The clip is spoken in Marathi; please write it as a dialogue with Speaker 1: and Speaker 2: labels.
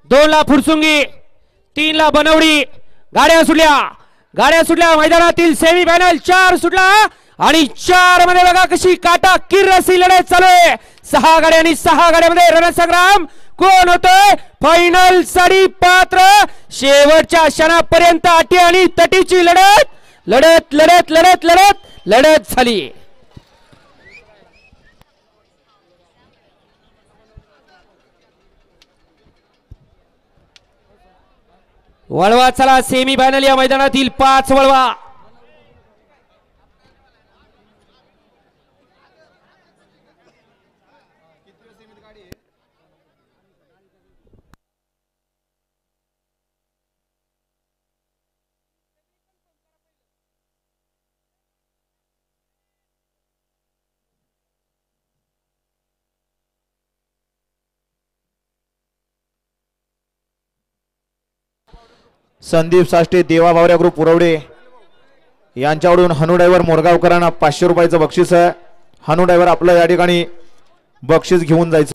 Speaker 1: 2 ला फुरसुंगी, 3 ला बनवडी. गाड्या सुटल्या मैदानातील सेमी फायनल 4 सुटला आणि 4 मध्ये बघा कशी काटा किर्रसी लढत चालू आहे. 6 गाड्या आणि 6 गाड्यामध्ये रणसंग्राम. कोण होतोय फायनल साठी पात्र. शेवटच्या क्षणापर्यंत अटी आणि तटीची लढत झाली. वळवा चला सेमी फायनल या मैदानातील 5 वळवा.
Speaker 2: संदीप साष्टे देवा भावऱ्या ग्रुप पुरवडे यांच्याकडून हनु ड्रायव्हर मोरगावकरांना 500 रुपयाचं बक्षीस आहे. हनु ड्रायव्हर आपलं या ठिकाणी बक्षीस घेऊन जायचं.